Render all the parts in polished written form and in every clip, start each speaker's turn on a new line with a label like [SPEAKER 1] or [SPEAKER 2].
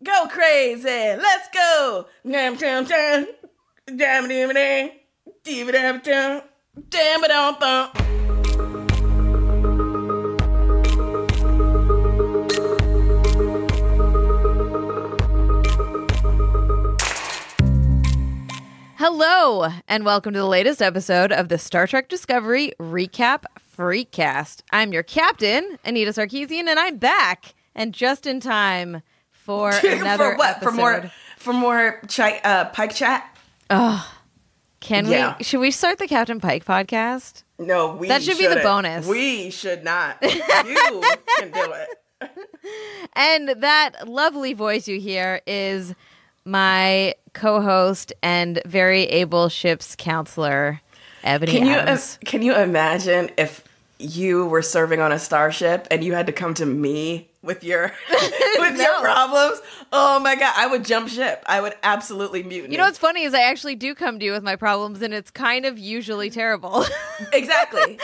[SPEAKER 1] Go crazy. Let's go.
[SPEAKER 2] Hello, and welcome to the latest episode of the Star Trek Discovery Recap Freakcast. I'm your captain, Anita Sarkeesian, and I'm back, and just in time for another
[SPEAKER 1] for what?
[SPEAKER 2] episode.
[SPEAKER 1] For more Pike chat?
[SPEAKER 2] Oh, we? Should we start the Captain Pike podcast?
[SPEAKER 1] No, we
[SPEAKER 2] That should be the bonus.
[SPEAKER 1] We should not. You can do it.
[SPEAKER 2] And that lovely voice you hear is my co-host and very able ship's counselor, Ebony Adams.
[SPEAKER 1] Can you imagine if you were serving on a starship and you had to come to me with your your problems? Oh my God, I would jump ship. I would absolutely mutiny.
[SPEAKER 2] You know what's funny is I actually do come to you with my problems, and it's kind of usually terrible.
[SPEAKER 1] Exactly.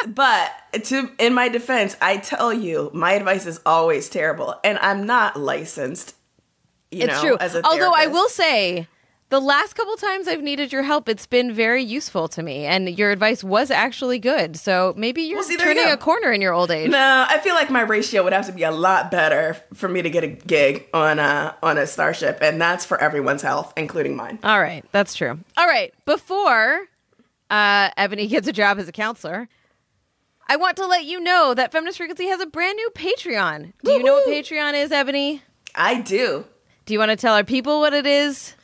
[SPEAKER 1] But in my defense, I tell you, my advice is always terrible, and I'm not licensed.
[SPEAKER 2] It's true. Although I will say, the last couple times I've needed your help, it's been very useful to me, and your advice was actually good. So maybe you're turning a corner in your old age.
[SPEAKER 1] No, I feel like my ratio would have to be a lot better for me to get a gig on a starship, and that's for everyone's health, including mine.
[SPEAKER 2] All right, that's true. All right, before Ebony gets a job as a counselor, I want to let you know that Feminist Frequency has a brand new Patreon. Do you know what Patreon is, Ebony?
[SPEAKER 1] I do.
[SPEAKER 2] Do you want to tell our people what it is?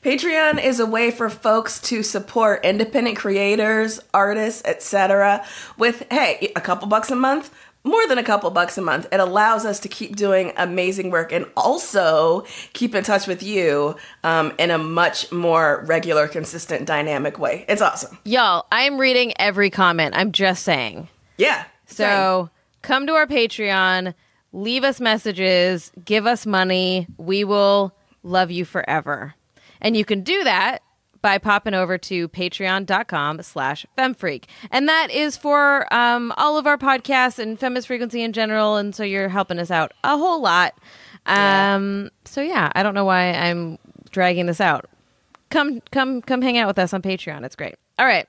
[SPEAKER 1] Patreon is a way for folks to support independent creators, artists, etc. with, hey, a couple bucks a month, more than a couple bucks a month. It allows us to keep doing amazing work and also keep in touch with you in a much more regular, consistent, dynamic way. It's awesome.
[SPEAKER 2] Y'all, I am reading every comment. I'm just saying.
[SPEAKER 1] Yeah.
[SPEAKER 2] So come to our Patreon. Leave us messages, give us money. We will love you forever. And you can do that by popping over to patreon.com/femfreak. And that is for all of our podcasts and Feminist Frequency in general. And so you're helping us out a whole lot. So yeah, I don't know why I'm dragging this out. Come hang out with us on Patreon. It's great. All right.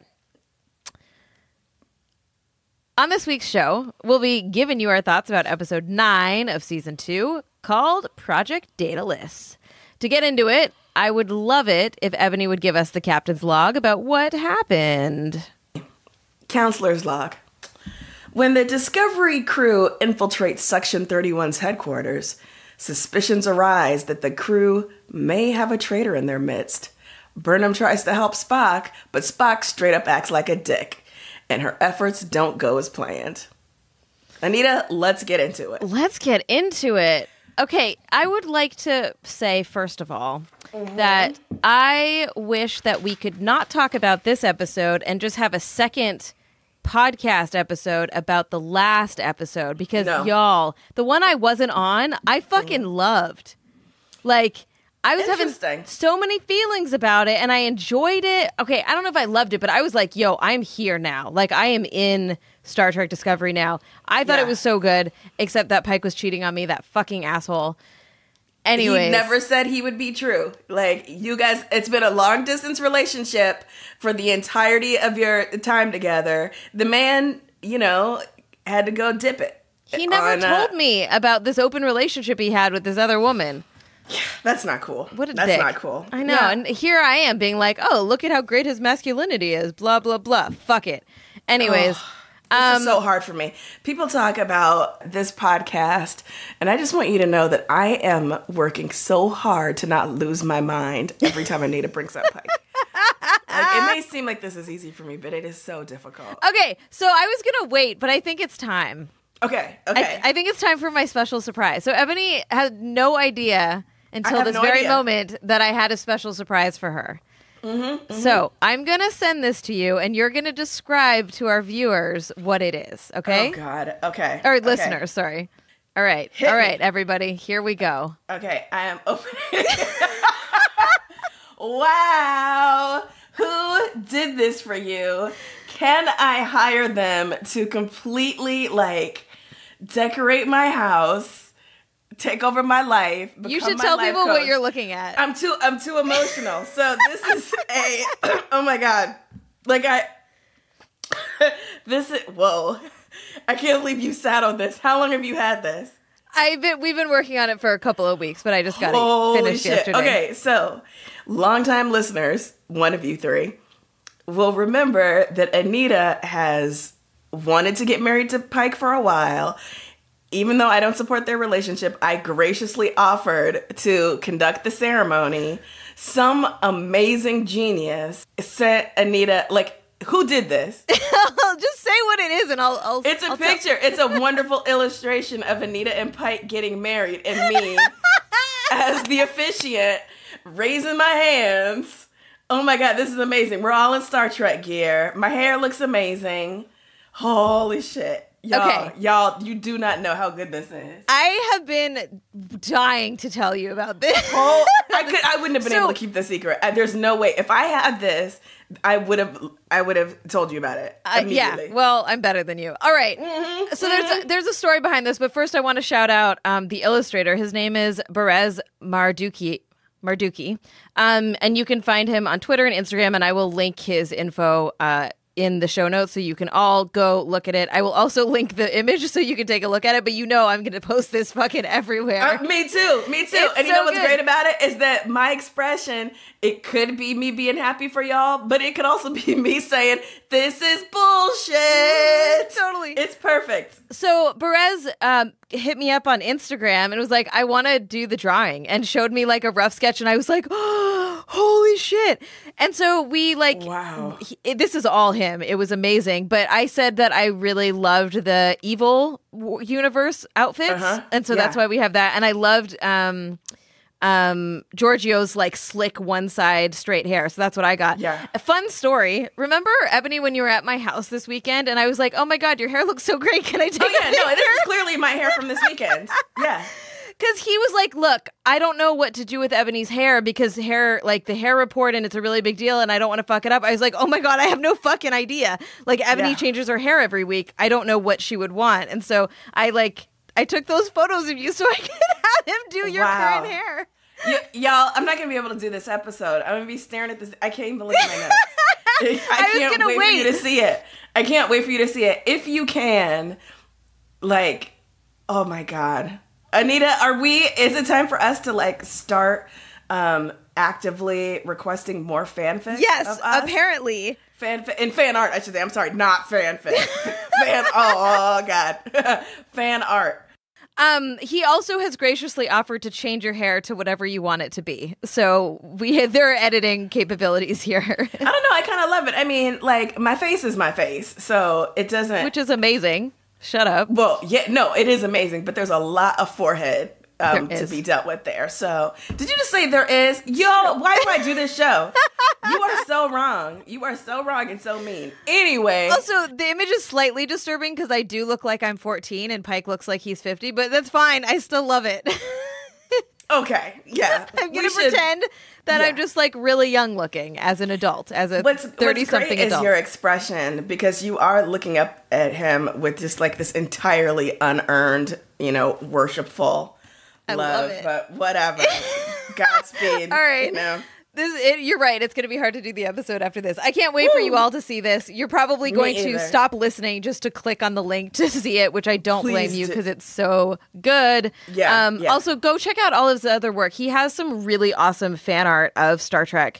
[SPEAKER 2] On this week's show, we'll be giving you our thoughts about episode 9 of season 2, called Project Daedalus. To get into it, I would love it if Ebony would give us the captain's log about what happened.
[SPEAKER 1] Counselor's log. When the Discovery crew infiltrates Section 31's headquarters, suspicions arise that the crew may have a traitor in their midst. Burnham tries to help Spock, but Spock straight up acts like a dick. And her efforts don't go as planned. Anita, let's get into it.
[SPEAKER 2] Let's get into it. Okay, I would like to say, first of all, that I wish that we could not talk about this episode and just have a second podcast episode about the last episode. Because, y'all, the one I wasn't on, I fucking loved. Like, I was having so many feelings about it, and I enjoyed it. Okay, I don't know if I loved it, but I was like, yo, I'm here now. Like, I am in Star Trek Discovery now. I thought it was so good, except that Pike was cheating on me, that fucking asshole. Anyways.
[SPEAKER 1] He never said he would be true. Like, you guys, it's been a long-distance relationship for the entirety of your time together. The man, had to go dip it.
[SPEAKER 2] He never told me about this open relationship he had with this other woman.
[SPEAKER 1] That's not cool.
[SPEAKER 2] What a
[SPEAKER 1] That's
[SPEAKER 2] dick.
[SPEAKER 1] not cool.
[SPEAKER 2] I know. Yeah. And here I am being like, oh, look at how great his masculinity is. Blah, blah, blah. Fuck it. Anyways.
[SPEAKER 1] This is so hard for me. People talk about this podcast, and I just want you to know that I am working so hard to not lose my mind every time Anita brings up Pike. Like, it may seem like this is easy for me, but it is so difficult.
[SPEAKER 2] Okay, so I was going to wait, but I think it's time.
[SPEAKER 1] Okay.
[SPEAKER 2] I think it's time for my special surprise. So Ebony had no idea until this very moment that I had a special surprise for her. So I'm going to send this to you, and you're going to describe to our viewers what it is, okay?
[SPEAKER 1] Oh, God. Okay.
[SPEAKER 2] Or listeners, sorry. All right. All right, everybody. Here we go.
[SPEAKER 1] Okay. I am opening. Wow. Who did this for you? Can I hire them to completely, decorate my house take over my life.
[SPEAKER 2] You should tell people what you're looking at.
[SPEAKER 1] I'm too emotional. So this is oh my God. Like whoa. I can't believe you sat on this. How long have you had this?
[SPEAKER 2] We've been working on it for a couple of weeks, but I just got it finished yesterday.
[SPEAKER 1] Okay, so longtime listeners, one of you three, will remember that Anita has wanted to get married to Pike for a while. Even though I don't support their relationship, I graciously offered to conduct the ceremony. Some amazing genius sent Anita, like, who did this?
[SPEAKER 2] Just say what it is and I'll
[SPEAKER 1] It's a picture. It's a wonderful illustration of Anita and Pike getting married and me as the officiant raising my hands. Oh my God, this is amazing. We're all in Star Trek gear. My hair looks amazing. Holy shit. Y'all, you do not know how good this is.
[SPEAKER 2] I have been dying to tell you about this.
[SPEAKER 1] I wouldn't have been able to keep the secret. There's no way. If I had this, I would have told you about it immediately.
[SPEAKER 2] Yeah, well, I'm better than you. All right. So there's a story behind this, but first I want to shout out the illustrator. His name is Berez Marduki. And you can find him on Twitter and Instagram, and I will link his info in the show notes so you can all go look at it. I will also link the image so you can take a look at it, but you know I'm going to post this fucking everywhere.
[SPEAKER 1] Me too. It's and you know what's great about it is that my expression, it could be me being happy for y'all, but it could also be me saying, this is bullshit.
[SPEAKER 2] Totally.
[SPEAKER 1] It's perfect.
[SPEAKER 2] So Berez hit me up on Instagram and was like, I want to do the drawing, and showed me like a rough sketch, and I was like, oh, holy shit. And so we like,
[SPEAKER 1] wow.
[SPEAKER 2] This is all him. It was amazing. But I said that I really loved the evil universe outfits. And so that's why we have that. And I loved Giorgio's like slick one side straight hair. So that's what I got.
[SPEAKER 1] Yeah.
[SPEAKER 2] A fun story. Remember, Ebony, when you were at my house this weekend and I was like, oh my God, your hair looks so great. Can I take a picture?
[SPEAKER 1] No, this is clearly my hair from this weekend. Yeah.
[SPEAKER 2] Because he was like, look, I don't know what to do with Ebony's hair because hair, like the hair report, and it's a really big deal and I don't want to fuck it up. I was like, oh my God, I have no fucking idea. Like Ebony changes her hair every week. I don't know what she would want. And so I took those photos of you so I could have him do your current hair.
[SPEAKER 1] Y'all, I'm not going to be able to do this episode. I'm going to be staring at this. I can't even look at my notes. I can't wait for you to see it. I can't wait for you to see it. If you can, like, oh my God. Anita, is it time for us to like start actively requesting more fanfic?
[SPEAKER 2] Yes,
[SPEAKER 1] of us?
[SPEAKER 2] Apparently.
[SPEAKER 1] Fan art, I should say. I'm sorry, not fanfic. Oh God. Fan art.
[SPEAKER 2] He also has graciously offered to change your hair to whatever you want it to be. So there are editing capabilities here. I
[SPEAKER 1] don't know, I kind of love it. I mean, like, my face is my face, so it doesn't...
[SPEAKER 2] Which is amazing. Shut up.
[SPEAKER 1] Well, yeah, no, it is amazing, but there's a lot of forehead to be dealt with there. So, did you just say there is? Yo, why do I do this show? You are so wrong. You are so wrong and so mean. Anyway.
[SPEAKER 2] Also, the image is slightly disturbing because I do look like I'm 14 and Pike looks like he's 50, but that's fine. I still love it.
[SPEAKER 1] Okay, yeah.
[SPEAKER 2] I'm going to pretend that I'm just like really young looking as an adult, as a 30-something adult.
[SPEAKER 1] Is your expression, because you are looking up at him with just like this entirely unearned, worshipful love. But whatever. Godspeed.
[SPEAKER 2] All right. You're right. It's going to be hard to do the episode after this. I can't wait for you all to see this. You're probably going to stop listening just to click on the link to see it, which I don't blame you because it's so good.
[SPEAKER 1] Yeah,
[SPEAKER 2] Also, go check out all of his other work. He has some really awesome fan art of Star Trek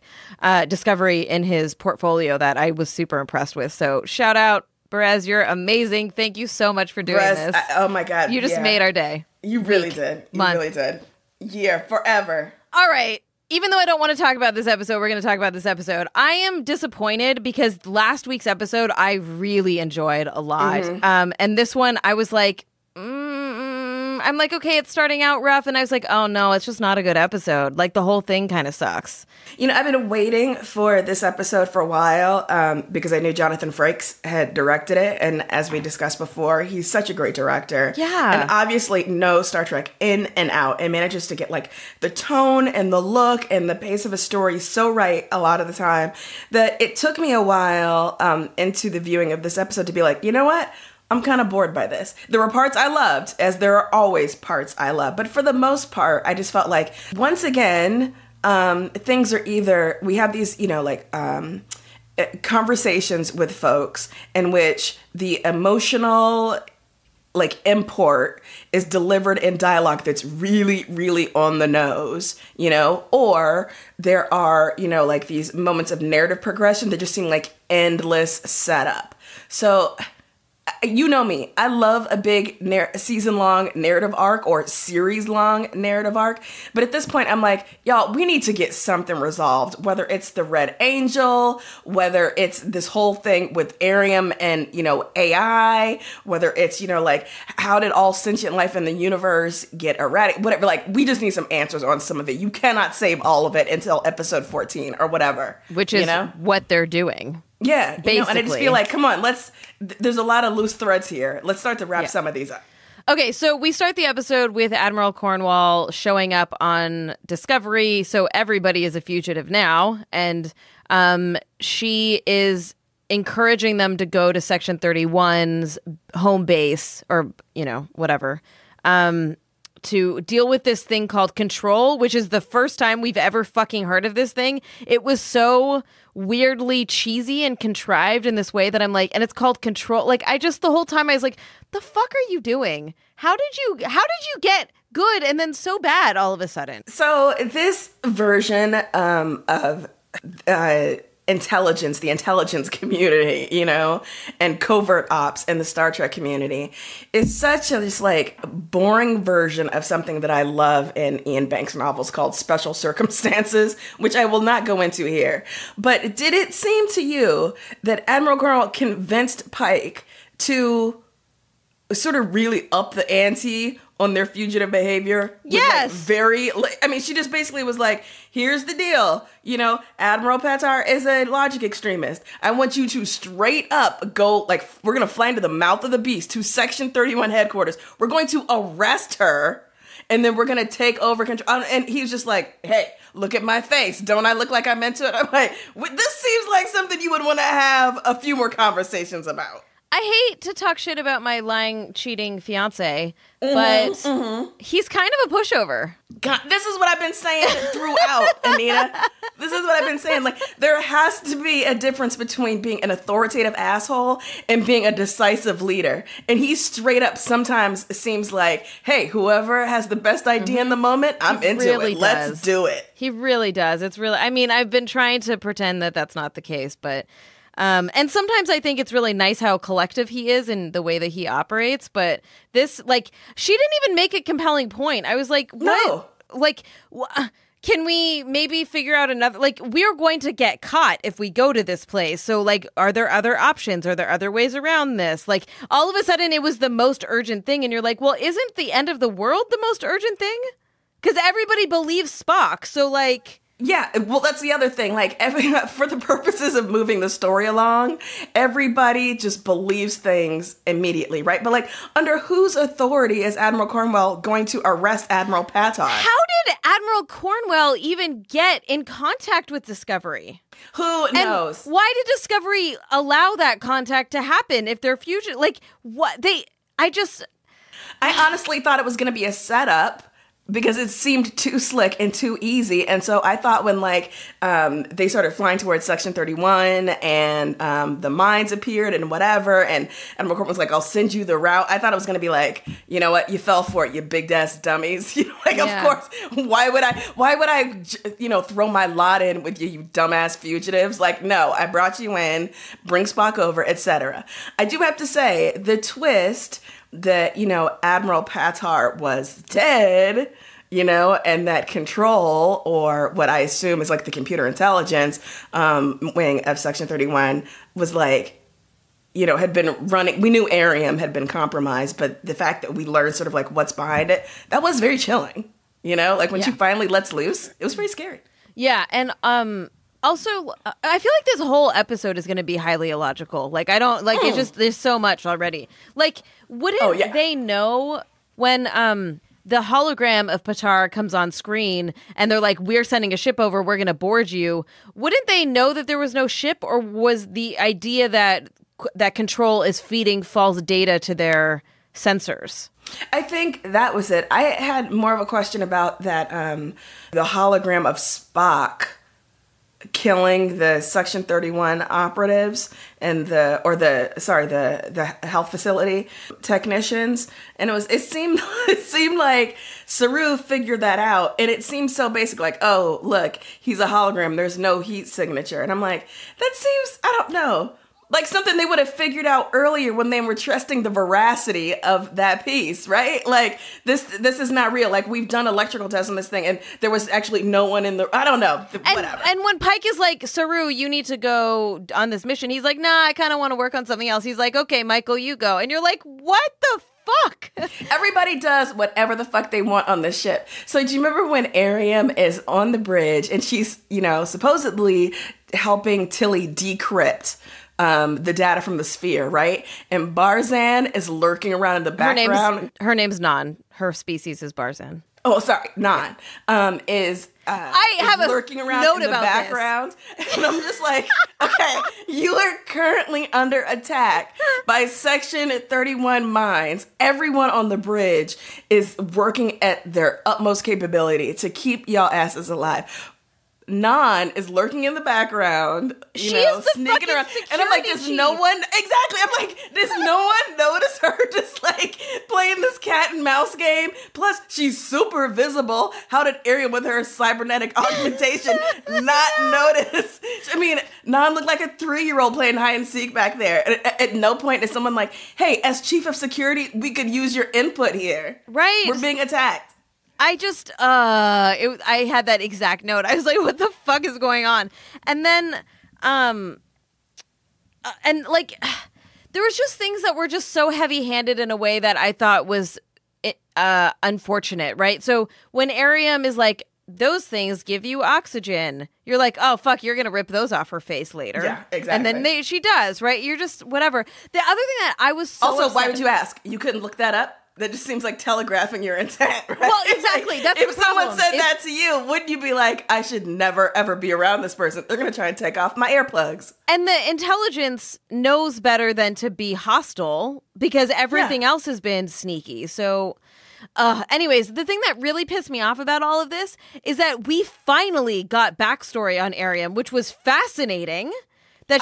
[SPEAKER 2] Discovery in his portfolio that I was super impressed with. So shout out, Berez. You're amazing. Thank you so much for doing this.
[SPEAKER 1] Oh my God.
[SPEAKER 2] You just made our day.
[SPEAKER 1] You really did. You really did. Yeah, forever.
[SPEAKER 2] All right. Even though I don't want to talk about this episode, we're going to talk about this episode. I am disappointed because last week's episode I really enjoyed a lot. And this one I was like, I'm like, okay, it's starting out rough. And I was like, oh no, it's just not a good episode. Like the whole thing kind of sucks.
[SPEAKER 1] I've been waiting for this episode for a while because I knew Jonathan Frakes had directed it. And as we discussed before, he's such a great director.
[SPEAKER 2] Yeah.
[SPEAKER 1] And obviously knows Star Trek in and out and manages to get like the tone and the look and the pace of a story so right a lot of the time that it took me a while into the viewing of this episode to be like, you know what? I'm kind of bored by this. There were parts I loved, as there are always parts I love. But for the most part, I just felt like, once again, things are either, we have these, conversations with folks in which the emotional import is delivered in dialogue that's really, really on the nose, or there are, these moments of narrative progression that just seem like endless setup. So, you know me, I love a big season-long narrative arc or series-long narrative arc. But at this point, I'm like, y'all, we need to get something resolved, whether it's the Red Angel, whether it's this whole thing with Arium and, AI, whether it's, how did all sentient life in the universe get eradicated, whatever. We just need some answers on some of it. You cannot save all of it until episode 14 or whatever.
[SPEAKER 2] Which is what they're doing.
[SPEAKER 1] Yeah, and I just feel like, come on, there's a lot of loose threads here. Let's start to wrap some of these up.
[SPEAKER 2] Okay, so we start the episode with Admiral Cornwall showing up on Discovery, so everybody is a fugitive now, and she is encouraging them to go to Section 31's home base, or, whatever, to deal with this thing called Control, which is the first time we've ever fucking heard of this thing. It was so weirdly cheesy and contrived in this way that I'm like, and it's called Control. The whole time I was like, the fuck are you doing? How did you get good and then so bad all of a sudden?
[SPEAKER 1] So this version of intelligence, the intelligence community, and covert ops in the Star Trek community is such a boring version of something that I love in Ian Banks novels called Special Circumstances, which I will not go into here. But did it seem to you that Admiral Cornwall convinced Pike to sort of really up the ante on their fugitive behavior?
[SPEAKER 2] Yes.
[SPEAKER 1] She just basically was like, here's the deal. Admiral Patar is a logic extremist. I want you to straight up go, we're going to fly into the mouth of the beast to Section 31 headquarters. We're going to arrest her, and then we're going to take over control. And he was just like, hey, look at my face. Don't I look like I'm into it? I'm like, this seems like something you would want to have a few more conversations about.
[SPEAKER 2] I hate to talk shit about my lying, cheating fiance, but he's kind of a pushover.
[SPEAKER 1] God, this is what I've been saying throughout, Anita. This is what I've been saying. There has to be a difference between being an authoritative asshole and being a decisive leader. And he straight up sometimes seems like, hey, whoever has the best idea in the moment, I'm into it. Let's do it.
[SPEAKER 2] He really does. It's really, I've been trying to pretend that that's not the case, but... and sometimes I think it's really nice how collective he is in the way that he operates. But this, she didn't even make a compelling point. I was like, what? No. Can we maybe figure out another, we're going to get caught if we go to this place. So, are there other options? Are there other ways around this? All of a sudden it was the most urgent thing. And you're like, well, isn't the end of the world the most urgent thing? Because everybody believes Spock. So,
[SPEAKER 1] yeah, well, that's the other thing. For the purposes of moving the story along, everybody just believes things immediately, right? But under whose authority is Admiral Cornwall going to arrest Admiral Patar?
[SPEAKER 2] How did Admiral Cornwall even get in contact with Discovery?
[SPEAKER 1] Who knows?
[SPEAKER 2] Why did Discovery allow that contact to happen if they're fugitive? I
[SPEAKER 1] honestly thought it was going to be a setup, because it seemed too slick and too easy. And so I thought when they started flying towards Section 31 and the mines appeared and whatever, and Admiral Cornwall was like, I'll send you the route. I thought it was going to be like, you know what? You fell for it, you big ass dummies. Of course, why would I throw my lot in with you dumbass fugitives? No, I brought you in, bring Spock over, etc. I do have to say the twist that, Admiral Patar was dead, and that Control, or what I assume is the computer intelligence wing of Section 31, was had been running. We knew Arium had been compromised, but the fact that we learned sort of what's behind it, that was very chilling. When she finally lets loose, it was very scary.
[SPEAKER 2] Yeah, and also, I feel like this whole episode is going to be highly illogical. I don't, it's just, there's so much already. Wouldn't they know when the hologram of Patar comes on screen and they're like, we're sending a ship over, we're going to board you. Wouldn't they know that there was no ship, or was the idea that that Control is feeding false data to their sensors.
[SPEAKER 1] I think that was it. I had more of a question about that, the hologram of Spock killing the Section 31 operatives and the health facility technicians. And it seemed like Saru figured that out, and it seemed so basic, like, oh, look, he's a hologram, there's no heat signature. And I'm like, that seems, I don't know, like something they would have figured out earlier when they were testing the veracity of that piece, right? Like, this is not real. Like, we've done electrical tests on this thing, and there was actually no one in the, I don't know, whatever.
[SPEAKER 2] And when Pike is like, Saru, you need to go on this mission, he's like, nah, I kind of want to work on something else. He's like, okay, Michael, you go. And you're like, what the fuck?
[SPEAKER 1] Everybody does whatever the fuck they want on this ship. So do you remember when Ariam is on the bridge, and she's, supposedly helping Tilly decrypt the data from the sphere, right? And Barzan is lurking around in the background.
[SPEAKER 2] Her name's Nan. Her species is Barzan.
[SPEAKER 1] Oh, sorry, Nan. Is lurking around in the background. And I'm just like, okay, you are currently under attack by Section 31 mines. Everyone on the bridge is working at their utmost capability to keep y'all asses alive. Nan is lurking in the background, sneaking around. And I'm like, does no one notice her just like playing this cat and mouse game? Plus, she's super visible. How did Ariam with her cybernetic augmentation not notice? I mean, Nan looked like a 3-year-old playing hide and seek back there. At no point is someone like, hey, as chief of security, we could use your input here.
[SPEAKER 2] Right.
[SPEAKER 1] We're being attacked.
[SPEAKER 2] I just, I had that exact note. I was like, what the fuck is going on? And then, there was just things that were just so heavy-handed in a way that I thought was unfortunate, right? So when Ariam is like, those things give you oxygen, you're like, oh, fuck, you're going to rip those off her face later.
[SPEAKER 1] Yeah, exactly.
[SPEAKER 2] And then she does, right? You're just, whatever. The other thing that I was so
[SPEAKER 1] Also, why would you ask? You couldn't look that up? That just seems like telegraphing your intent, right?
[SPEAKER 2] Well, exactly. That's
[SPEAKER 1] if someone said that to you, wouldn't you be like, I should never, ever be around this person? They're going to try and take off my earplugs.
[SPEAKER 2] And the intelligence knows better than to be hostile because everything else has been sneaky. So, anyways, the thing that really pissed me off about all of this is that we finally got backstory on Ariam, which was fascinating. That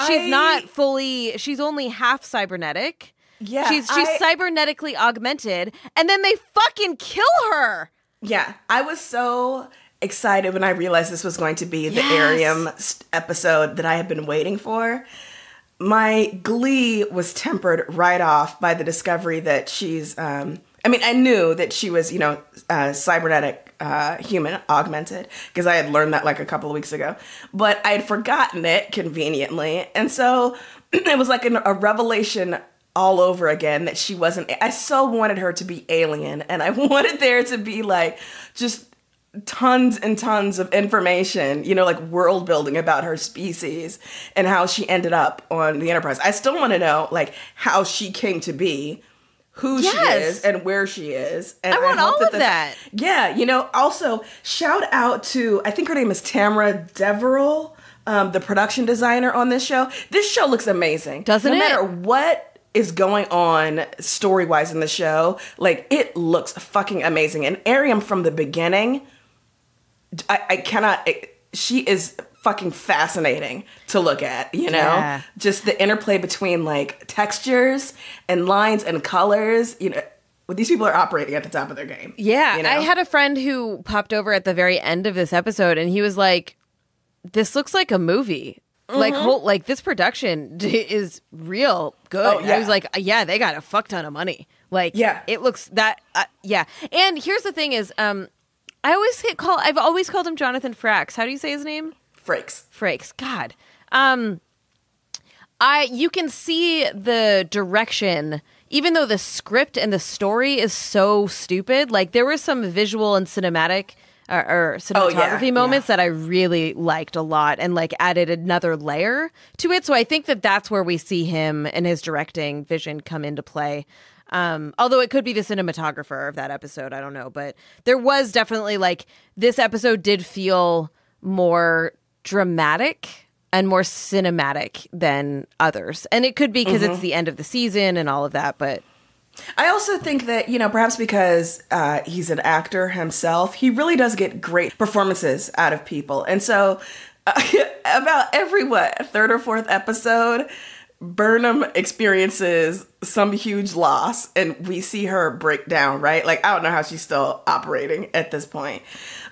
[SPEAKER 2] she's only half cybernetic.
[SPEAKER 1] Yeah,
[SPEAKER 2] she's cybernetically augmented, and then they fucking kill her.
[SPEAKER 1] Yeah, I was so excited when I realized this was going to be the Ariam episode that I had been waiting for. My glee was tempered right off by the discovery that she's, I knew that she was, cybernetic human augmented, because I had learned that like a couple of weeks ago, but I had forgotten it conveniently. And so it was like a revelation all over again that she wasn't. I so wanted her to be alien, and I wanted there to be like just tons and tons of information, like world building about her species and how she ended up on the Enterprise. I still want to know like how she came to be, who she is, and where she is. And
[SPEAKER 2] I want all of that.
[SPEAKER 1] Yeah, also shout out to, I think her name is Tamara Deverell, the production designer on this show. This show looks amazing.
[SPEAKER 2] Doesn't it?
[SPEAKER 1] No matter what is going on story-wise in the show, like, it looks fucking amazing. And Ariam from the beginning, I cannot, she is fucking fascinating to look at,
[SPEAKER 2] Yeah.
[SPEAKER 1] Just the interplay between, like, textures and lines and colors, these people are operating at the top of their game.
[SPEAKER 2] Yeah, I had a friend who popped over at the very end of this episode, and he was like, this looks like a movie. Mm-hmm. Like this production is real good.
[SPEAKER 1] Oh, yeah.
[SPEAKER 2] I was like, yeah, they got a fuck ton of money. Like,
[SPEAKER 1] yeah,
[SPEAKER 2] it looks that, yeah. And here's the thing is, I've always called him Jonathan Frakes. How do you say his name? Frakes. God. You can see the direction, even though the script and the story is so stupid. Like, there were some visual and cinematic or cinematography moments that I really liked a lot and like added another layer to it. So I think that that's where we see him and his directing vision come into play. Although it could be the cinematographer of that episode, I don't know. But there was definitely like, this episode did feel more dramatic and more cinematic than others. And it could be because it's the end of the season and all of that, but
[SPEAKER 1] I also think that, perhaps because he's an actor himself, he really does get great performances out of people. And so about every, third or fourth episode, Burnham experiences some huge loss and we see her break down, right? Like, I don't know how she's still operating at this point.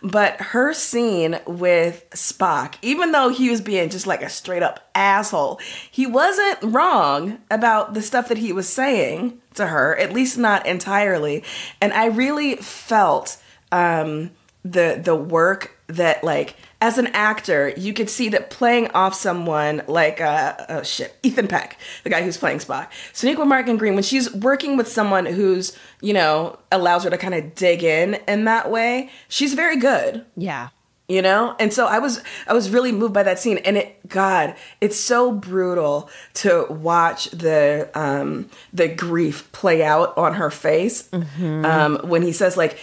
[SPEAKER 1] But her scene with Spock, even though he was being just like a straight up asshole, he wasn't wrong about the stuff that he was saying to her, at least not entirely. And I really felt the work that, like, as an actor, you could see that playing off someone like, Ethan Peck, the guy who's playing Spock, Sonequa Martin Green, when she's working with someone who's, allows her to kind of dig in that way, she's very good.
[SPEAKER 2] Yeah.
[SPEAKER 1] And so I was really moved by that scene. And it's so brutal to watch the grief play out on her face when he says, like,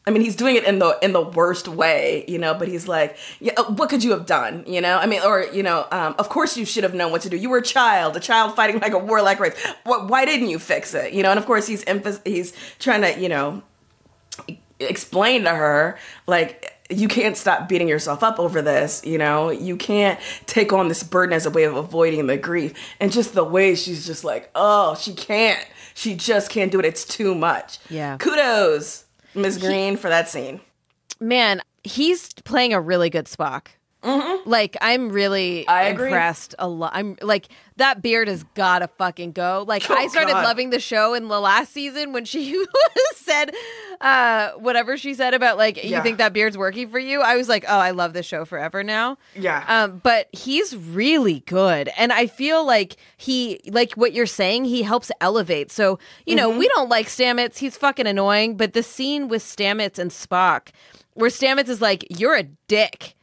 [SPEAKER 1] I mean, he's doing it in the worst way, but he's like, yeah, what could you have done? Of course you should have known what to do. You were a child fighting like a warlike race. Why didn't you fix it? And of course he's trying to, explain to her, like, you can't stop beating yourself up over this. You can't take on this burden as a way of avoiding the grief. And just the way she's just like, oh, she just can't do it. It's too much.
[SPEAKER 2] Yeah.
[SPEAKER 1] Kudos, Ms. Green, for that scene.
[SPEAKER 2] Man, he's playing a really good Spock. Mm-hmm. Like, I'm really impressed a lot. I'm like, that beard has gotta fucking go. Like, I started loving the show in the last season when she said whatever she said about, like, you think that beard's working for you. I was like, oh, I love this show forever now.
[SPEAKER 1] Yeah.
[SPEAKER 2] But he's really good. And I feel like he, like what you're saying, he helps elevate. So, we don't like Stamets. He's fucking annoying. But the scene with Stamets and Spock, where Stamets is like, you're a dick.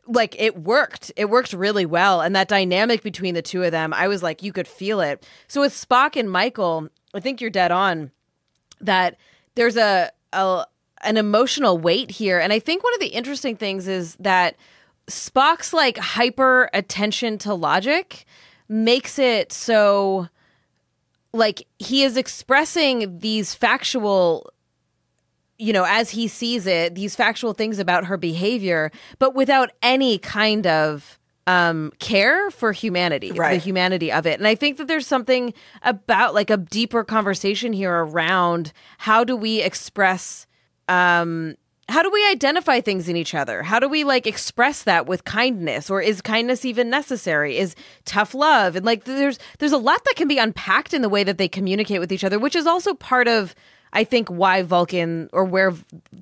[SPEAKER 2] Like, it worked really well. And that dynamic between the two of them, I was like, you could feel it. So with Spock and Michael, I think you're dead on that there's an emotional weight here. And I think one of the interesting things is that Spock's, like, hyper attention to logic makes it so, like, he is expressing these factual, as he sees it, these factual things about her behavior, but without any kind of care for humanity,
[SPEAKER 1] right,
[SPEAKER 2] for the humanity of it. And I think that there's something about, like, a deeper conversation here around how do we express, how do we identify things in each other? How do we, like, express that with kindness? Or is kindness even necessary? Is tough love? And, like, there's a lot that can be unpacked in the way that they communicate with each other, which is also part of, I think, why Vulcan, or where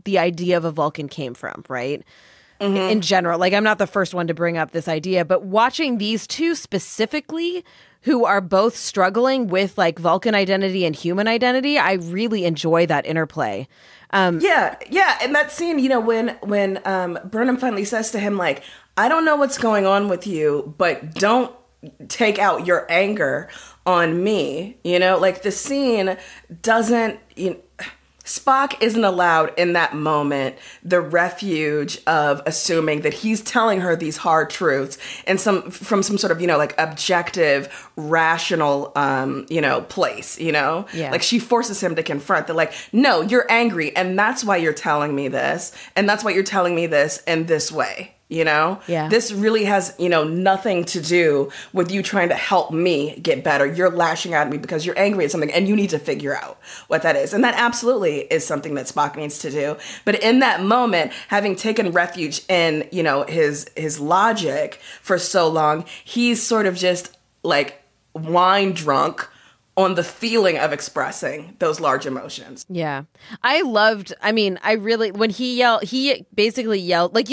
[SPEAKER 2] the idea of a Vulcan came from, right? Mm-hmm. In general. Like, I'm not the first one to bring up this idea, but watching these two specifically, who are both struggling with, like, Vulcan identity and human identity, I really enjoy that interplay.
[SPEAKER 1] Yeah. And that scene, when Burnham finally says to him, like, I don't know what's going on with you, but don't take out your anger on me. Like, the scene doesn't, Spock isn't allowed in that moment the refuge of assuming that he's telling her these hard truths and from some sort of, like, objective, rational, place, Yeah. Like, she forces him to confront that, like, no, you're angry and that's why you're telling me this. And that's why you're telling me this in this way.
[SPEAKER 2] Yeah.
[SPEAKER 1] This really has, nothing to do with you trying to help me get better. You're lashing out at me because you're angry at something and you need to figure out what that is. And that absolutely is something that Spock needs to do. But in that moment, having taken refuge in, his logic for so long, he's sort of just, like, wine drunk on the feeling of expressing those large emotions.
[SPEAKER 2] Yeah. I really, when he basically yelled, like,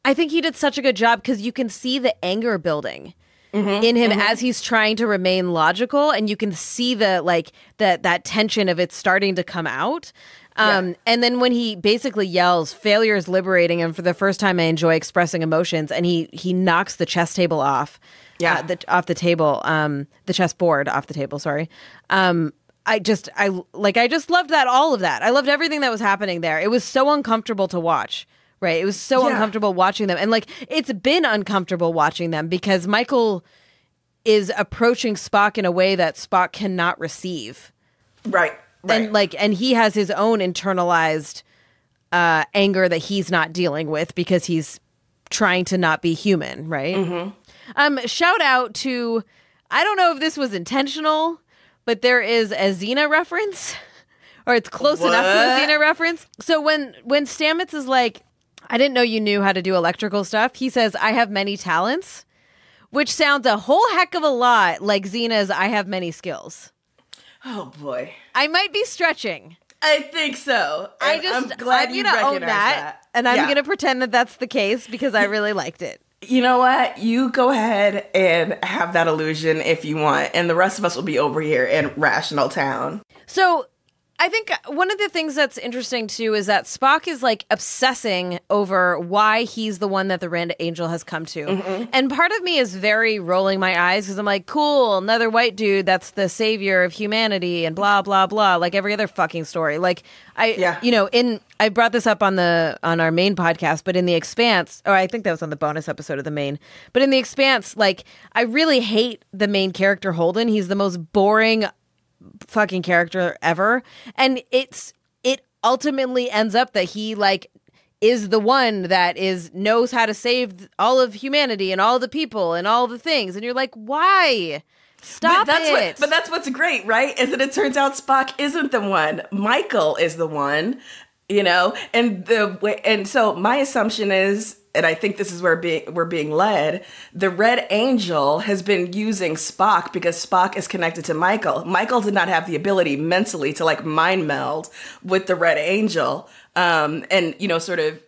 [SPEAKER 2] I think he did such a good job because you can see the anger building in him as he's trying to remain logical, and you can see that tension of it starting to come out. And then when he basically yells, failure is liberating, and for the first time I enjoy expressing emotions, and he knocks the chess table off. Yeah, off the table, the chessboard off the table. Sorry. I just loved all of that. I loved everything that was happening there. It was so uncomfortable to watch, right? It was so uncomfortable watching them. And like, it's been uncomfortable watching them because Michael is approaching Spock in a way that Spock cannot receive.
[SPEAKER 1] Right.
[SPEAKER 2] And he has his own internalized anger that he's not dealing with because he's trying to not be human, right? Mm-hmm. Shout out to, I don't know if this was intentional, but there is a Xena reference, or it's close enough to a Xena reference. So when Stamets is like, I didn't know you knew how to do electrical stuff, he says, I have many talents, which sounds a whole heck of a lot like Xena's I have many skills.
[SPEAKER 1] Oh, boy.
[SPEAKER 2] I might be stretching.
[SPEAKER 1] I think so. I'm glad you recognize that.
[SPEAKER 2] And I'm going to pretend that that's the case because I really liked it.
[SPEAKER 1] You know what? You go ahead and have that illusion if you want, and the rest of us will be over here in Rational Town.
[SPEAKER 2] So I think one of the things that's interesting, too, is that Spock is, like, obsessing over why he's the one that the Red Angel has come to. Mm-hmm. And part of me is very rolling my eyes because I'm like, cool, another white dude that's the savior of humanity and blah, blah, blah, like every other fucking story. Like, I brought this up on our main podcast, but in The Expanse, or I think that was on the bonus episode of the main, but in The Expanse, like, I really hate the main character, Holden. He's the most boring fucking character ever, and it ultimately ends up that he like is the one that knows how to save all of humanity and all the people and all the things, and you're like, why? Stop it.
[SPEAKER 1] But that's what's great, right? Is that it turns out Spock isn't the one. Michael is the one, you know? And so my assumption is, and I think this is where we're being led, the Red Angel has been using Spock because Spock is connected to Michael. Michael did not have the ability mentally to like mind meld with the Red Angel and, you know, sort of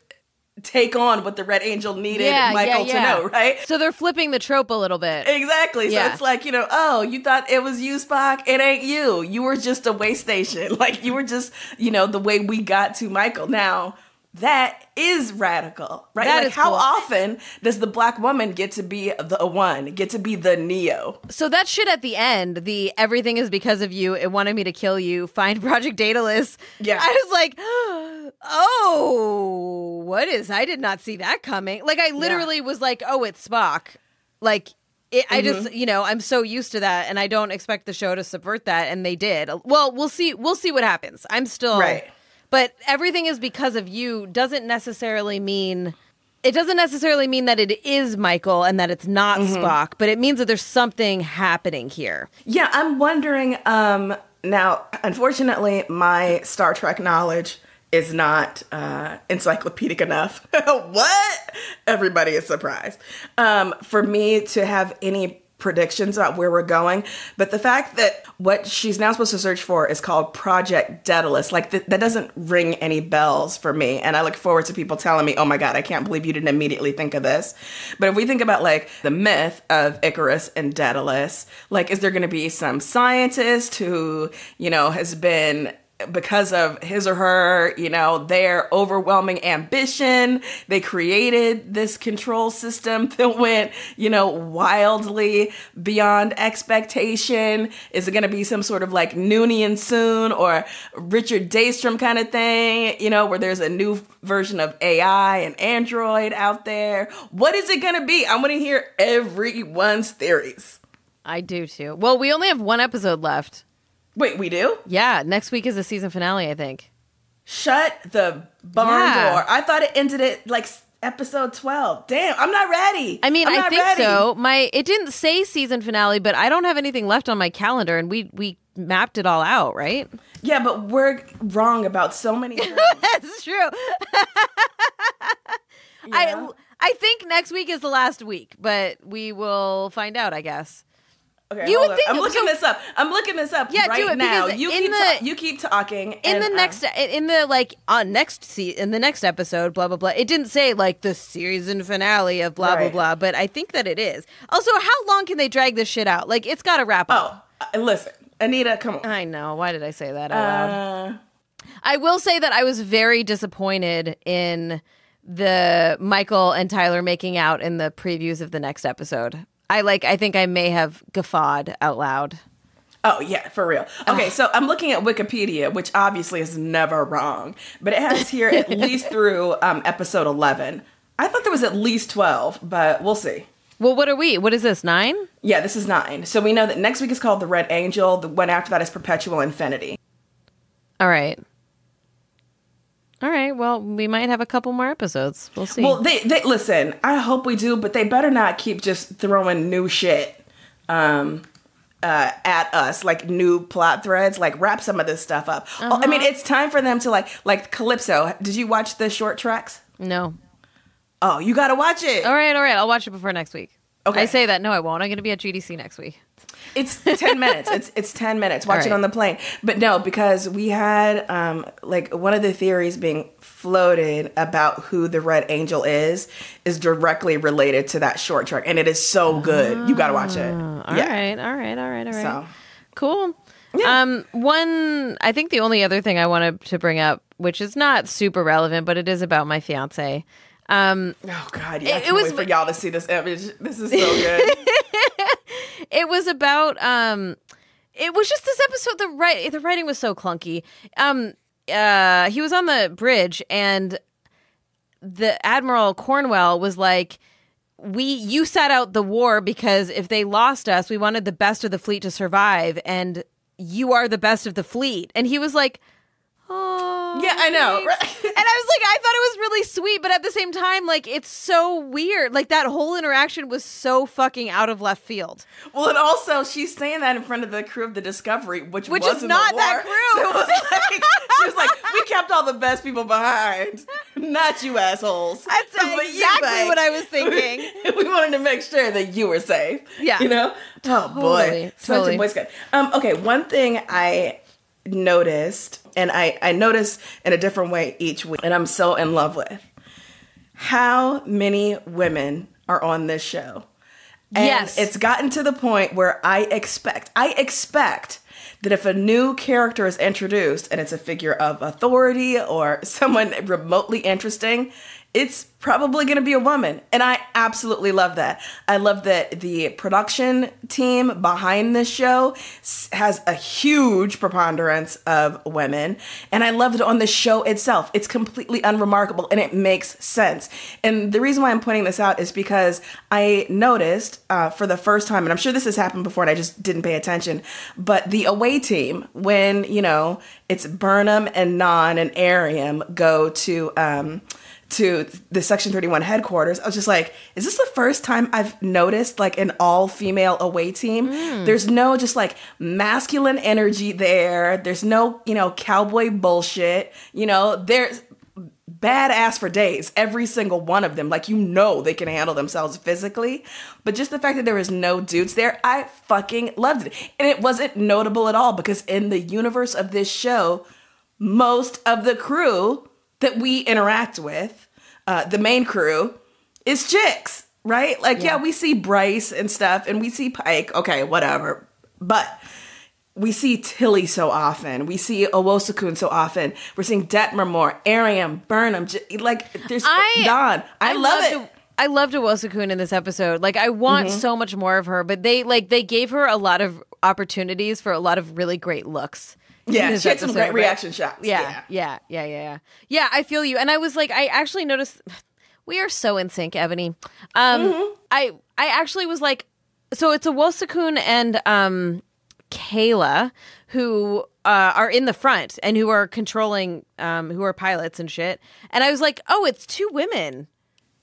[SPEAKER 1] take on what the Red Angel needed Michael to know, right?
[SPEAKER 2] So they're flipping the trope a little bit.
[SPEAKER 1] Exactly. So it's like, you know, oh, you thought it was you, Spock? It ain't you. You were just a way station. Like, you were just, you know, the way we got to Michael. Now, that is radical, right?
[SPEAKER 2] That
[SPEAKER 1] like,
[SPEAKER 2] is
[SPEAKER 1] how
[SPEAKER 2] cool.
[SPEAKER 1] often does the black woman get to be the one, get to be the Neo?
[SPEAKER 2] So that shit at the end, the everything is because of you, it wanted me to kill you, find Project Daedalus. Yeah. I was like, oh, what is, I did not see that coming. Like, I literally was like, oh, it's Spock. Like, I just, you know, I'm so used to that, and I don't expect the show to subvert that, and they did. Well, we'll see what happens. I'm still...
[SPEAKER 1] Right.
[SPEAKER 2] But everything is because of you doesn't necessarily mean that it is Michael and that it's not Spock, but it means that there's something happening here.
[SPEAKER 1] Yeah, I'm wondering, now, unfortunately, my Star Trek knowledge is not encyclopedic enough. What? Everybody is surprised. For me to have any predictions about where we're going, but the fact that what she's now supposed to search for is called Project Daedalus, like that doesn't ring any bells for me, and I look forward to people telling me, oh my god, I can't believe you didn't immediately think of this. But if we think about like the myth of Icarus and Daedalus, like, is there going to be some scientist who, you know, has been, because of his or her, you know, their overwhelming ambition, they created this control system that went, you know, wildly beyond expectation? Is it going to be some sort of like Noonian Soon or Richard Daystrom kind of thing, you know, where there's a new version of AI and Android out there? What is it going to be? I want to hear everyone's theories.
[SPEAKER 2] I do too. Well, we only have one episode left.
[SPEAKER 1] Wait, we do?
[SPEAKER 2] Yeah, next week is the season finale, I think.
[SPEAKER 1] Shut the barn door. I thought it ended at like episode 12. Damn, I'm not ready.
[SPEAKER 2] I mean, I think so. It didn't say season finale, but I don't have anything left on my calendar, and we mapped it all out, right?
[SPEAKER 1] Yeah, but we're wrong about so many things.
[SPEAKER 2] That's true. Yeah. I think next week is the last week, but we will find out, I guess.
[SPEAKER 1] Okay, you would think I'm looking this up. Yeah, right do it, now. You keep talking.
[SPEAKER 2] In the next episode, blah blah blah. It didn't say like the season finale of blah blah blah, but I think that it is. Also, how long can they drag this shit out? Like, it's got to wrap up.
[SPEAKER 1] Oh, listen, Anita, come on.
[SPEAKER 2] I know. Why did I say that out loud? I will say that I was very disappointed in the Michael and Tyler making out in the previews of the next episode. I think I may have guffawed out loud.
[SPEAKER 1] Oh, yeah, for real. Okay, so I'm looking at Wikipedia, which obviously is never wrong, but it has here at least through episode 11. I thought there was at least 12, but we'll see.
[SPEAKER 2] Well, what are we? What is this, 9?
[SPEAKER 1] Yeah, this is 9. So we know that next week is called The Red Angel. The one after that is Perpetual Infinity.
[SPEAKER 2] All right. Well, we might have a couple more episodes. We'll see.
[SPEAKER 1] Well, they listen, I hope we do, but they better not keep just throwing new shit at us, like new plot threads, like wrap some of this stuff up. I mean, it's time for them to like Calypso. Did you watch the short tracks?
[SPEAKER 2] No.
[SPEAKER 1] Oh, you gotta watch it.
[SPEAKER 2] All right. I'll watch it before next week.
[SPEAKER 1] Okay.
[SPEAKER 2] I say that. No, I won't. I'm going to be at GDC next week.
[SPEAKER 1] It's 10 minutes. It's 10 minutes. Watch it on the plane. But no, because we had like one of the theories being floated about who the Red Angel is directly related to that short track, and it is so good. You got to watch it.
[SPEAKER 2] All right.
[SPEAKER 1] So
[SPEAKER 2] cool.
[SPEAKER 1] Yeah.
[SPEAKER 2] I think the only other thing I wanted to bring up, which is not super relevant, but it is about my fiance.
[SPEAKER 1] Oh God, yeah, I can't wait for y'all to see this image. This is so good.
[SPEAKER 2] It was about it was just this episode. The writing was so clunky. He was on the bridge, and the Admiral Cornwell was like, you sat out the war because if they lost us, we wanted the best of the fleet to survive, and you are the best of the fleet. And he was like, oh,
[SPEAKER 1] yeah, I know. Right?
[SPEAKER 2] And I was like, I thought it was really sweet, but at the same time, like, it's so weird. Like, that whole interaction was so fucking out of left field.
[SPEAKER 1] Well, and also, she's saying that in front of the crew of the Discovery, which
[SPEAKER 2] is
[SPEAKER 1] wasn't
[SPEAKER 2] not
[SPEAKER 1] the war.
[SPEAKER 2] that crew.
[SPEAKER 1] So it was like, she was like, we kept all the best people behind, not you assholes.
[SPEAKER 2] That's exactly what I was thinking.
[SPEAKER 1] We wanted to make sure that you were safe.
[SPEAKER 2] Yeah.
[SPEAKER 1] You know? Oh, boy. Such a boy scout. Okay, one thing I noticed, and I notice in a different way each week, and I'm so in love with how many women are on this show. And
[SPEAKER 2] yes,
[SPEAKER 1] it's gotten to the point where I expect that if a new character is introduced and it's a figure of authority or someone remotely interesting, it's probably going to be a woman. And I absolutely love that. I love that the production team behind this show has a huge preponderance of women. And I love it on the show itself. It's completely unremarkable and it makes sense. And the reason why I'm pointing this out is because I noticed for the first time, and I'm sure this has happened before and I just didn't pay attention, but the away team, when, it's Burnham and Non and Ariam go to the Section 31 headquarters, I was just like, is this the first time I've noticed like an all-female away team? There's no just like masculine energy there. There's no, cowboy bullshit. There's badass for days, every single one of them. Like, they can handle themselves physically. But just the fact that there was no dudes there, I fucking loved it. And it wasn't notable at all because in the universe of this show, most of the crew that we interact with, the main crew, is chicks, right? Like, yeah, we see Bryce and stuff, and we see Pike, okay, whatever. But we see Tilly so often. We see Owosakun so often. We're seeing Detmer more, Ariam, Burnham, there's Dawn. I love it.
[SPEAKER 2] I loved Owosakun in this episode. Like, I want so much more of her, but they gave her a lot of opportunities for a lot of really great looks.
[SPEAKER 1] Yeah, she had some great reaction shots.
[SPEAKER 2] Yeah. Yeah, I feel you. And I was like, I actually noticed we are so in sync, Ebony. I actually was like, so it's Owosakun and Kayla who are in the front and who are controlling, who are pilots and shit. And I was like, oh, it's 2 women.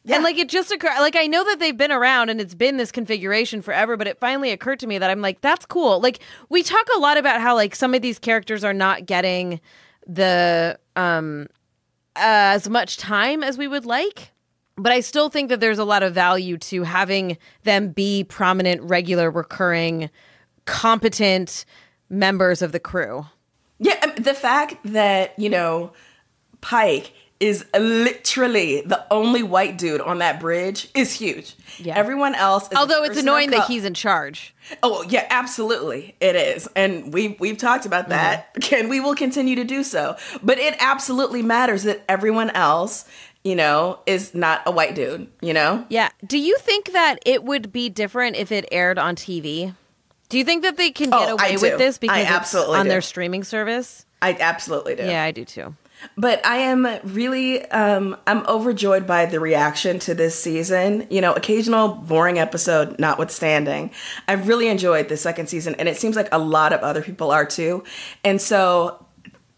[SPEAKER 2] Yeah. And like it just occurred, like I know that they've been around and it's been this configuration forever, but it finally occurred to me that I'm like, that's cool. Like we talk a lot about how like some of these characters are not getting the as much time as we would like, but I still think that there's a lot of value to having them be prominent, regular, recurring, competent members of the crew.
[SPEAKER 1] Yeah, the fact that, Pike is literally the only white dude on that bridge is huge. Yeah. Everyone else is
[SPEAKER 2] although it's annoying that he's in charge.
[SPEAKER 1] Oh, yeah, absolutely. It is. And we've talked about that. And we will continue to do so. But it absolutely matters that everyone else, is not a white dude,
[SPEAKER 2] Yeah. Do you think that it would be different if it aired on TV? Do you think that they can get away with this because it's on their streaming service?
[SPEAKER 1] I absolutely do.
[SPEAKER 2] Yeah, I do too.
[SPEAKER 1] But I am really, I'm overjoyed by the reaction to this season. You know, occasional boring episode notwithstanding. I've really enjoyed the second season, and it seems like a lot of other people are too. And so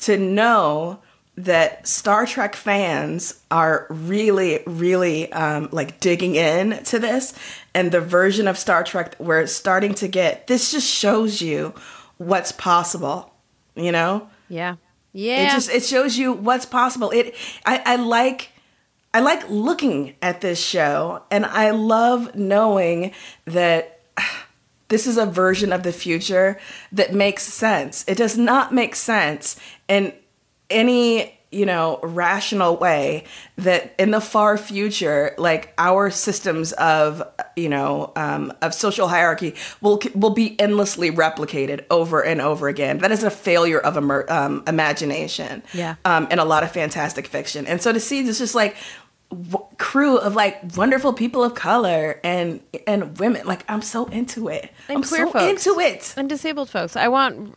[SPEAKER 1] to know that Star Trek fans are really, really like digging in to this, and the version of Star Trek that we're starting to get, this just shows you what's possible, you know?
[SPEAKER 2] Yeah. Yeah.
[SPEAKER 1] It shows you what's possible. I like looking at this show, and I love knowing that this is a version of the future that makes sense. It does not make sense in any, you know, rational way that in the far future, like our systems of, you know, of social hierarchy will be endlessly replicated over and over again. That is a failure of imagination.
[SPEAKER 2] Yeah.
[SPEAKER 1] In a lot of fantastic fiction. And so to see this just like crew of like wonderful people of color and women, like I'm so into it.
[SPEAKER 2] And
[SPEAKER 1] I'm
[SPEAKER 2] queer
[SPEAKER 1] so
[SPEAKER 2] folks.
[SPEAKER 1] into it.
[SPEAKER 2] And disabled folks. I want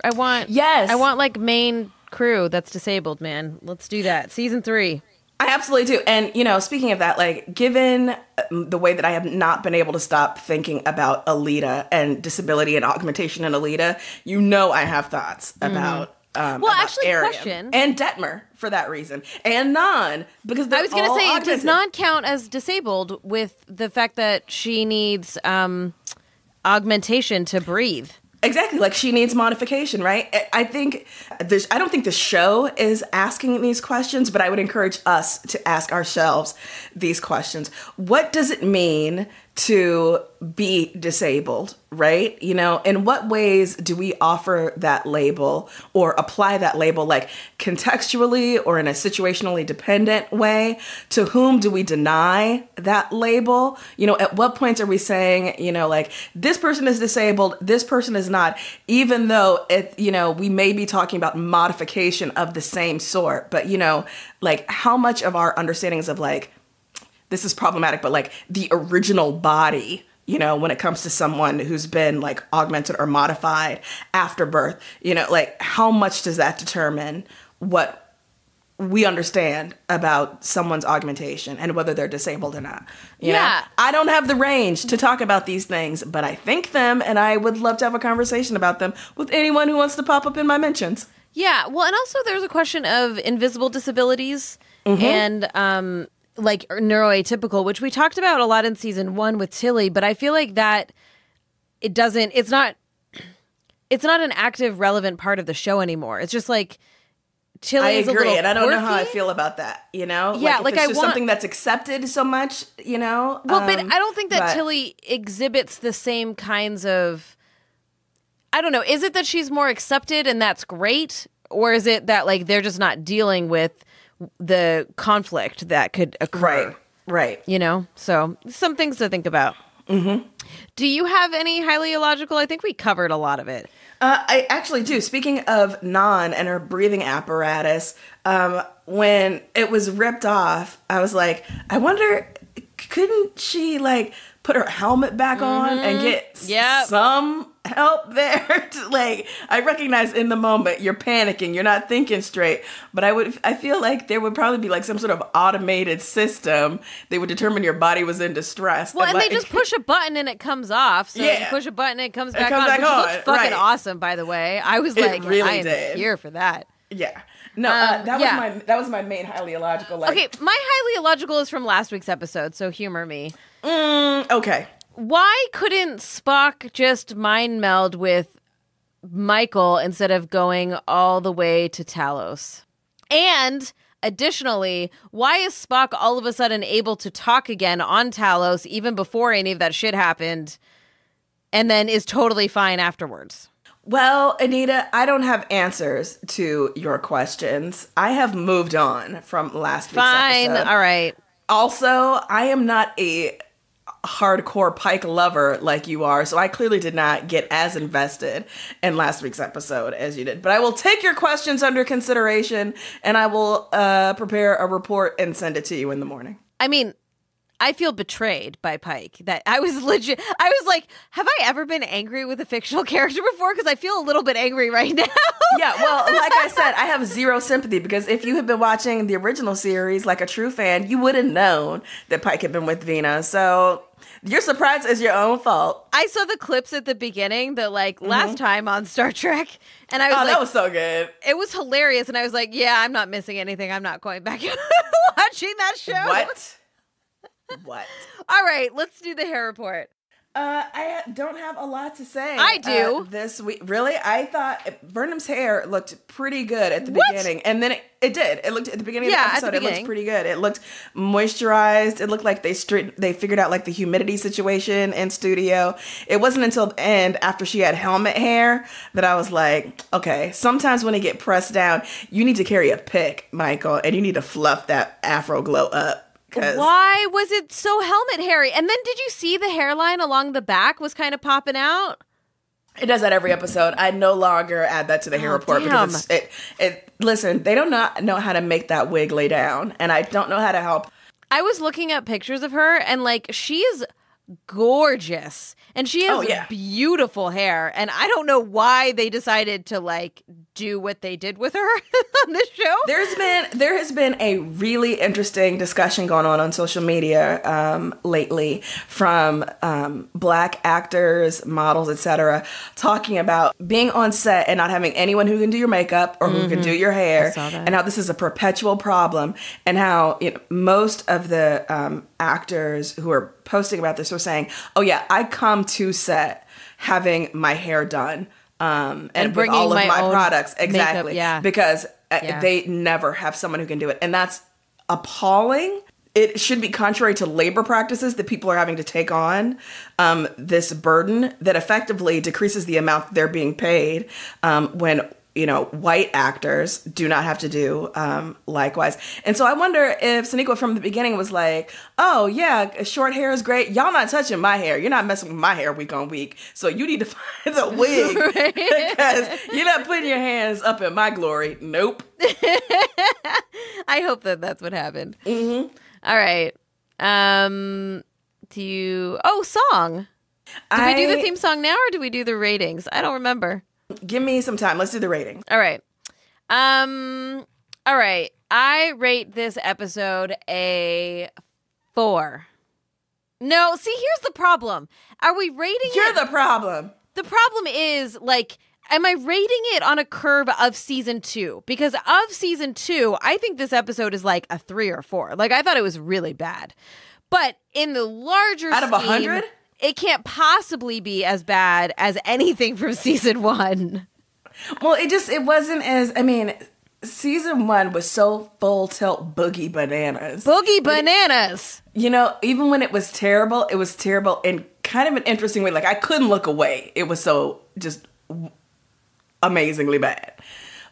[SPEAKER 1] yes.
[SPEAKER 2] I want like main crew that's disabled, man. Let's do that. Season 3.
[SPEAKER 1] I absolutely do. And, you know, speaking of that, like, given the way that I have not been able to stop thinking about Alita and disability and augmentation in Alita, you know I have thoughts about
[SPEAKER 2] actually,
[SPEAKER 1] Ariam
[SPEAKER 2] question.
[SPEAKER 1] and Detmer for that reason. And Non, because
[SPEAKER 2] I was going to say,
[SPEAKER 1] augmented.
[SPEAKER 2] does Non count as disabled with the fact that she needs augmentation to breathe?
[SPEAKER 1] Exactly, like she needs modification, right? I don't think the show is asking these questions, but I would encourage us to ask ourselves these questions. What does it mean to be disabled, right? You know, in what ways do we offer that label or apply that label, like contextually or in a situationally dependent way? To whom do we deny that label? You know, at what points are we saying, you know, like this person is disabled, this person is not, even though it, you know, we may be talking about modification of the same sort, but you know, like how much of our understandings of like, this is problematic, but like the original body, you know, when it comes to someone who's been like augmented or modified after birth, you know, like how much does that determine what we understand about someone's augmentation and whether they're disabled or not? You know? I don't have the range to talk about these things, but I think them, and I would love to have a conversation about them with anyone who wants to pop up in my mentions.
[SPEAKER 2] Yeah. Well, and also there's a question of invisible disabilities and, like neuroatypical, which we talked about a lot in season 1 with Tilly, but I feel like that it's not an active, relevant part of the show anymore. It's just like Tilly is a little
[SPEAKER 1] and I don't know
[SPEAKER 2] quirky.
[SPEAKER 1] how I feel about that, you know?
[SPEAKER 2] Yeah,
[SPEAKER 1] like it's just something that's accepted so much, you know?
[SPEAKER 2] Well, but I don't think that Tilly exhibits the same kinds of, I don't know, is it that she's more accepted and that's great? Or is it that like they're just not dealing with the conflict that could occur?
[SPEAKER 1] Right.
[SPEAKER 2] You know? So some things to think about. Mm-hmm. Do you have any highly illogical? I think we covered a lot of it.
[SPEAKER 1] I actually do. Speaking of Non and her breathing apparatus, when it was ripped off, I was like, I wonder, couldn't she like put her helmet back on and get some help there? Like, I recognize in the moment you're panicking, you're not thinking straight, but I feel like there would probably be like some sort of automated system that would determine your body was in distress.
[SPEAKER 2] Well, and
[SPEAKER 1] like,
[SPEAKER 2] they just push a button and it comes off. So you push a button and it comes back on. Which looks fucking awesome, by the way. I was like, really I am here for that.
[SPEAKER 1] Yeah. No, that was my main highly illogical. Like,
[SPEAKER 2] okay, my highly illogical is from last week's episode, so humor me.
[SPEAKER 1] Okay.
[SPEAKER 2] Why couldn't Spock just mind meld with Michael instead of going all the way to Talos? And additionally, why is Spock all of a sudden able to talk again on Talos even before any of that shit happened and then is totally fine afterwards?
[SPEAKER 1] Well, Anita, I don't have answers to your questions. I have moved on from last week's episode.
[SPEAKER 2] Fine, all right.
[SPEAKER 1] Also, I am not a hardcore Pike lover like you are, so I clearly did not get as invested in last week's episode as you did. But I will take your questions under consideration, and I will prepare a report and send it to you in the morning.
[SPEAKER 2] I mean, I feel betrayed by Pike. That I was like, have I ever been angry with a fictional character before? Because I feel a little bit angry right now.
[SPEAKER 1] Yeah, well, like I said, I have zero sympathy because if you had been watching the original series like a true fan, you would have known that Pike had been with Vina. So your surprise is your own fault.
[SPEAKER 2] I saw the clips at the beginning, the last time on Star Trek, and I was
[SPEAKER 1] that was so good.
[SPEAKER 2] It was hilarious, and I was like, yeah, I'm not missing anything. I'm not going back and watching that show.
[SPEAKER 1] What?
[SPEAKER 2] All right, let's do the hair report.
[SPEAKER 1] I don't have a lot to say.
[SPEAKER 2] I do.
[SPEAKER 1] This week. Really? I thought Burnham's hair looked pretty good at the beginning. And then it did. It looked at the beginning of the episode. It looked pretty good. It looked moisturized. It looked like they figured out like the humidity situation in studio. It wasn't until the end, after she had helmet hair, that I was like, okay, sometimes when they get pressed down, you need to carry a pick, Michael, and you need to fluff that afro glow up.
[SPEAKER 2] Why was it so helmet hairy? And then did you see the hairline along the back was kind of popping out?
[SPEAKER 1] It does that every episode. I no longer add that to the hair report because listen, they don't know how to make that wig lay down, and I don't know how to help.
[SPEAKER 2] I was looking up pictures of her, and like, she is gorgeous, and she has beautiful hair, and I don't know why they decided to like do what they did with her on this show.
[SPEAKER 1] There has been a really interesting discussion going on social media lately from Black actors, models, etc., talking about being on set and not having anyone who can do your makeup or who can do your hair, and how this is a perpetual problem, and how most of the actors who are posting about this were saying, "Oh yeah, I come to set having my hair done." And bringing all of my products. Exactly.
[SPEAKER 2] Makeup,
[SPEAKER 1] because they never have someone who can do it. And that's appalling. It should be contrary to labor practices that people are having to take on this burden that effectively decreases the amount they're being paid when white actors do not have to do likewise. And so I wonder if Sonequa from the beginning was like, oh yeah, short hair is great. Y'all not touching my hair. You're not messing with my hair week on week. So you need to find a wig because you're not putting your hands up in my glory. Nope.
[SPEAKER 2] I hope that's what happened.
[SPEAKER 1] Mm-hmm.
[SPEAKER 2] All right. Song. Do we do the theme song now or do we do the ratings? I don't remember.
[SPEAKER 1] Give me some time. Let's do the rating.
[SPEAKER 2] All right. All right. I rate this episode a 4. No, see, here's the problem. Are we rating it?
[SPEAKER 1] You're the problem.
[SPEAKER 2] The problem is, like, am I rating it on a curve of season 2? Because of season 2, I think this episode is like a 3 or 4. Like, I thought it was really bad. But in the larger
[SPEAKER 1] out of 100?
[SPEAKER 2] It can't possibly be as bad as anything from season 1.
[SPEAKER 1] Well, it wasn't as, season 1 was so full tilt boogie bananas.
[SPEAKER 2] Boogie bananas!
[SPEAKER 1] Even when it was terrible in kind of an interesting way. Like, I couldn't look away. It was so just amazingly bad.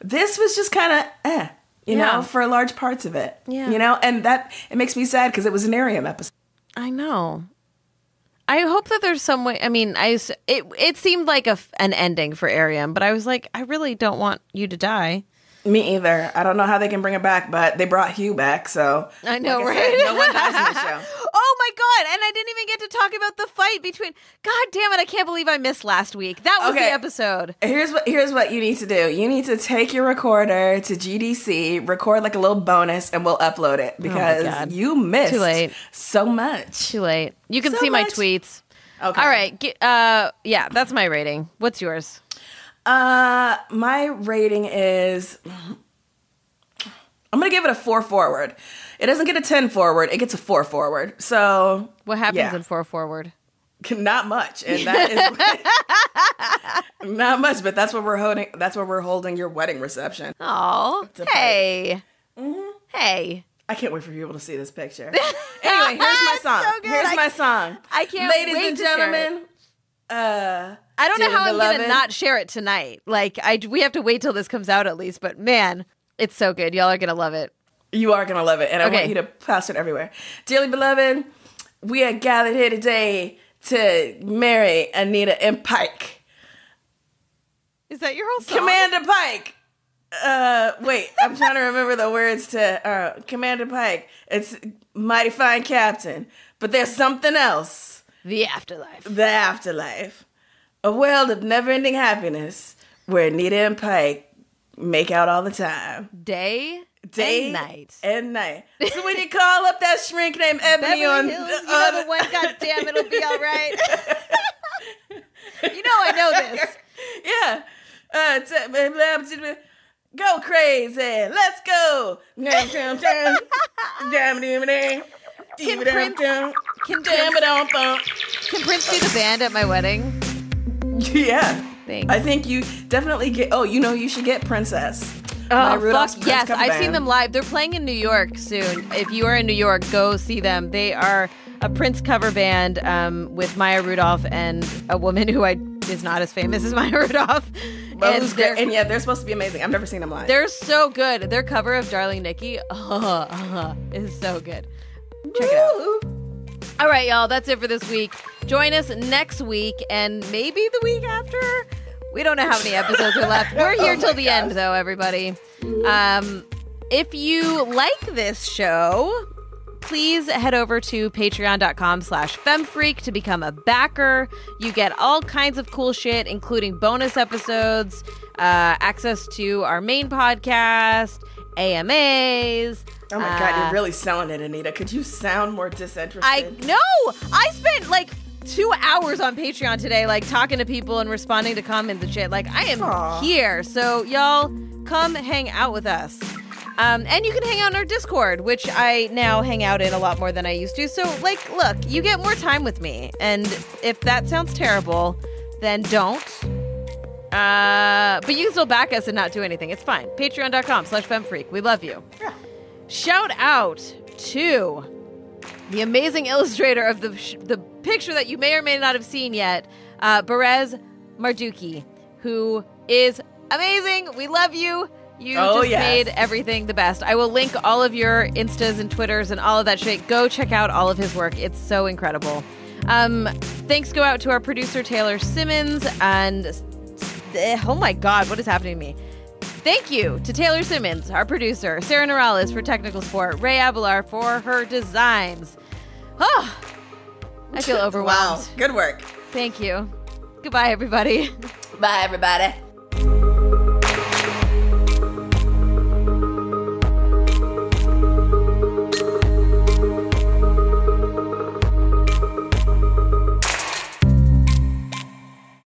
[SPEAKER 1] This was just kind of, for large parts of it.
[SPEAKER 2] Yeah.
[SPEAKER 1] And that, it makes me sad because it was an Arium episode.
[SPEAKER 2] I know. I hope that there's some way. It seemed like an ending for Arium, but I was like, I really don't want you to die.
[SPEAKER 1] Me either. I don't know how they can bring it back, but they brought Hugh back, so
[SPEAKER 2] I know,
[SPEAKER 1] like
[SPEAKER 2] right?
[SPEAKER 1] I said, no one dies in the show.
[SPEAKER 2] Oh my god! And I didn't even get to talk about the fight between. God damn it! I can't believe I missed last week. That was the episode.
[SPEAKER 1] Here's what you need to do. You need to take your recorder to GDC, record like a little bonus, and we'll upload it because you missed
[SPEAKER 2] Too late.
[SPEAKER 1] So much.
[SPEAKER 2] Too late. You can see my tweets.
[SPEAKER 1] Okay.
[SPEAKER 2] All right. Yeah, that's my rating. What's yours?
[SPEAKER 1] My rating is, I'm going to give it a 4 forward. It doesn't get a 10 forward. It gets a 4 forward. So
[SPEAKER 2] what happens in 4 forward?
[SPEAKER 1] Not much. And that is not much, but that's what we're holding. That's where we're holding your wedding reception.
[SPEAKER 2] Oh, hey.
[SPEAKER 1] Mm-hmm.
[SPEAKER 2] Hey.
[SPEAKER 1] I can't wait for people to see this picture. Anyway, here's my song.
[SPEAKER 2] So
[SPEAKER 1] here's my song.
[SPEAKER 2] I can't
[SPEAKER 1] Ladies
[SPEAKER 2] wait
[SPEAKER 1] and
[SPEAKER 2] to share
[SPEAKER 1] gentlemen,
[SPEAKER 2] I don't know how I'm going to not share it tonight. Like, we have to wait till this comes out at least. But man, it's so good. Y'all are going to love it.
[SPEAKER 1] You are going to love it. And I want you to plaster it everywhere. Dearly beloved, we are gathered here today to marry Anita and Pike.
[SPEAKER 2] Is that your whole song?
[SPEAKER 1] Commander Pike. Wait, I'm trying to remember the words to Commander Pike. It's mighty fine captain, but there's something else.
[SPEAKER 2] The afterlife.
[SPEAKER 1] The afterlife. A world of never-ending happiness where Nita and Pike make out all the time.
[SPEAKER 2] Day and night.
[SPEAKER 1] And night. So when you call up that shrink named Ebony on...
[SPEAKER 2] Hills, you know the one, God damn, it'll be all right. You know I know this.
[SPEAKER 1] Yeah. Go crazy. Let's go.
[SPEAKER 2] Can Prince be the band at my wedding?
[SPEAKER 1] Yeah.
[SPEAKER 2] Thanks.
[SPEAKER 1] I think you definitely get... Oh, you should get Princess.
[SPEAKER 2] Oh, fuck yes. I've seen them live. They're playing in New York soon. If you are in New York, go see them. They are a Prince cover band with Maya Rudolph and a woman who is not as famous as Maya Rudolph.
[SPEAKER 1] And yeah, they're supposed to be amazing. I've never seen them live.
[SPEAKER 2] They're so good. Their cover of Darling Nikki is so good. Check it out. All right, y'all. That's it for this week. Join us next week and maybe the week after. We don't know how many episodes are left. We're here till the end, though, everybody. If you like this show, please head over to patreon.com/femfreak to become a backer. You get all kinds of cool shit, including bonus episodes, access to our main podcast, AMAs.
[SPEAKER 1] Oh my God, you're really selling it, Anita. Could you sound more disinterested?
[SPEAKER 2] I spent 2 hours on Patreon today, talking to people and responding to comments and shit. I am here. So y'all come hang out with us. And you can hang out in our Discord, which I now hang out in a lot more than I used to. So, look, you get more time with me. And if that sounds terrible, then don't. But you can still back us and not do anything. It's fine. Patreon.com/femfreak. We love you. Yeah. Shout out to the amazing illustrator of the picture that you may or may not have seen yet, Berez Marduki, who is amazing. We love you. You made everything the best. I will link all of your Instas and Twitters and all of that shit. Go check out all of his work. It's so incredible. Thanks go out to our producer, Taylor Simmons. And oh my God, what is happening to me? Thank you to Taylor Simmons, our producer, Sarah Norales for technical support, Ray Abelar for her designs. Oh, I feel overwhelmed.
[SPEAKER 1] Wow, good work.
[SPEAKER 2] Thank you. Goodbye, everybody.
[SPEAKER 1] Bye, everybody.